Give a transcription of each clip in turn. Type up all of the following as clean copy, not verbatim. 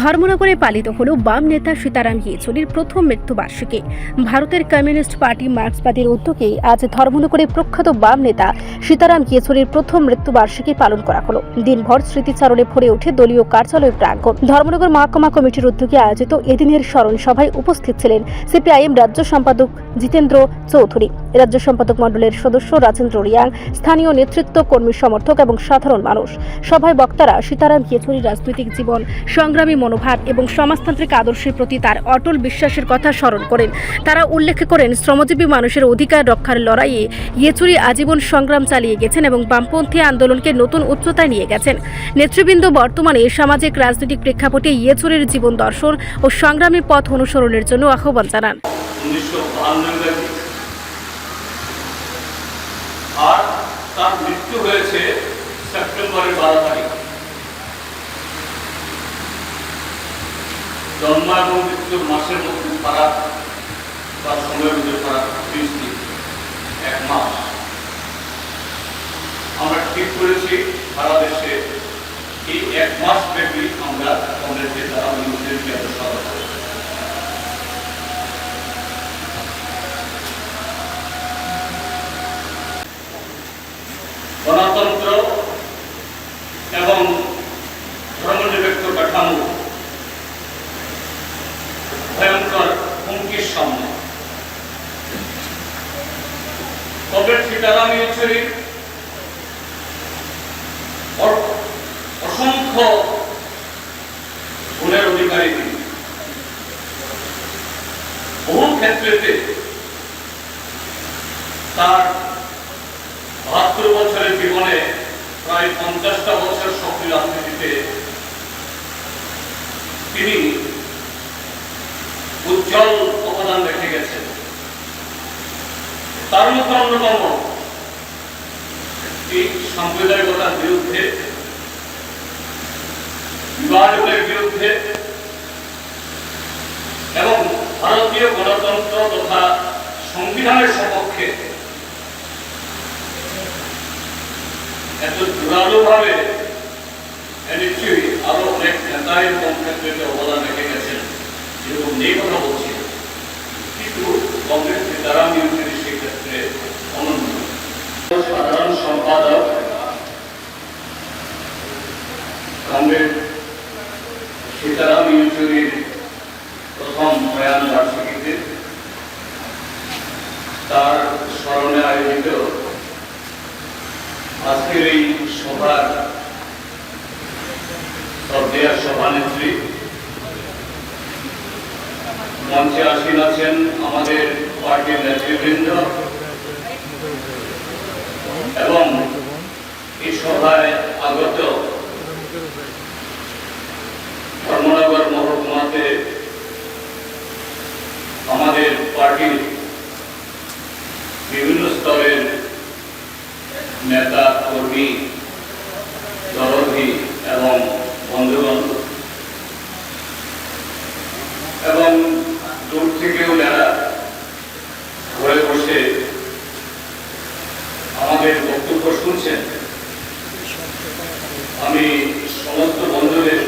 ধর্মনগরে পালিত হল বাম নেতা সীতারাম ইয়েচুরির প্রথম মৃত্যুবার্ষিকী। ভারতের কমিউনিস্ট পার্টি মার্ক্সবাদীর উদ্যোগে আজ ধর্মনগরে প্রখ্যাত বাম নেতা সীতারাম ইয়েচুরির প্রথম মৃত্যুবার্ষিকী পালন করা হলো। দিনভর স্মৃতিচারণে ভরে ওঠে দলীয় কার্যালয় প্রাঙ্গণ। ধর্মনগর মহকুমা কমিটির উদ্যোগে আয়োজিত এদিনের স্মরণ সভায় উপস্থিত ছিলেন সিপিআইএম রাজ্য সম্পাদক জিতেন্দ্র চৌধুরী, রাজ্য সম্পাদক মণ্ডলের সদস্য রাজেন্দ্র রিয়াং, স্থানীয় নেতৃত্ব, কর্মী সমর্থক এবং সাধারণ মানুষ। সভায় বক্তারা সীতারাম ইয়েচুরির রাজনৈতিক জীবন, সংগ্রামী মনোভাব এবং সমাজতান্ত্রিক আদর্শের প্রতি তার অটল বিশ্বাসের কথা স্মরণ করেন। তারা উল্লেখ করেন, শ্রমজীবী মানুষের অধিকার রক্ষার লড়াইয়ে ইয়েচুরি আজীবন সংগ্রাম চালিয়ে গেছেন এবং বামপন্থী আন্দোলনকে নতুন উচ্চতায় নিয়ে গেছেন। নেতৃবৃন্দ বর্তমানে সামাজিক রাজনৈতিক প্রেক্ষাপটে ইয়েচুরির জীবন দর্শন ও সংগ্রামী পথ অনুসরণের জন্য আহ্বান জানান। আর তার মৃত্যু হয়েছে সেপ্টেম্বরের 12 তারিখ। জন্ম এবং মৃত্যুর মাসের মধ্যে ফারাক বা সময়ের মধ্যে ফারাক 30 দিন, 1 মাস। আমরা ঠিক করেছি সারা দেশে এই 1 মাস ব্যাপী আমরা কংগ্রেসের দ্বারা মানুষদেরকে এত স্মরণ করব। গণতন্ত্র এবং ধর্মনিরপেক্ষ কাঠামো ভয়ঙ্কর হুমকির সামনে। তবে সীতারাম ইয়েচুরির অসংখ্য গুণের অধিকারী তিনি। বহু ক্ষেত্রেতে তার 72 বছরের জীবনে প্রায় 50টা বছর সক্রিয় রাজনীতিতে তিনি উজ্জ্বল অবদান রেখে গেছেন। তার মধ্যে অন্যতম এই সাম্প্রদায়িকতার বিরুদ্ধে, বিভাজনের বিরুদ্ধে এবং ভারতীয় গণতন্ত্র তথা সংবিধানের সপক্ষে এত জোরালোভাবে নিশ্চয়ই আরো অনেক নেতাই ক্ষেত্রে অবদান রেখে গেছেন, যেরকম নেই কথা বলছি, কিন্তু কংগ্রেস সীতারাম ইয়েচুরি সেক্ষেত্রে অনন্য। সাধারণ সম্পাদক কংগ্রেস সীতারাম ইয়েচুরির প্রথম প্রয়াণ বার্ষিকীতে তার স্মরণে আয়োজিত আজকের এই সভার শ্রদ্ধেয় সভানেত্রী, মঞ্চে আসীন আছেন আমাদের পার্টির নেতৃবৃন্দ এবং এই সভায় আগত ধর্মনগর মহকুমাতে আমাদের পার্টির বিভিন্ন স্তরের নেতা, কর্মী, দরদি এবং বন্ধুগণ এবং দূর থেকেও যারা ঘরে বসে আমাদের বক্তব্য শুনছেন, আমি সমস্ত বন্ধুদের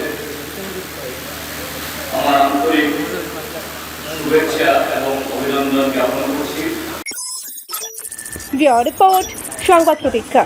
আমার আন্তরিক শুভেচ্ছা এবং অভিনন্দন জ্ঞাপন করছি। রিপোর্ট সংবাদ প্রতীক্ষা।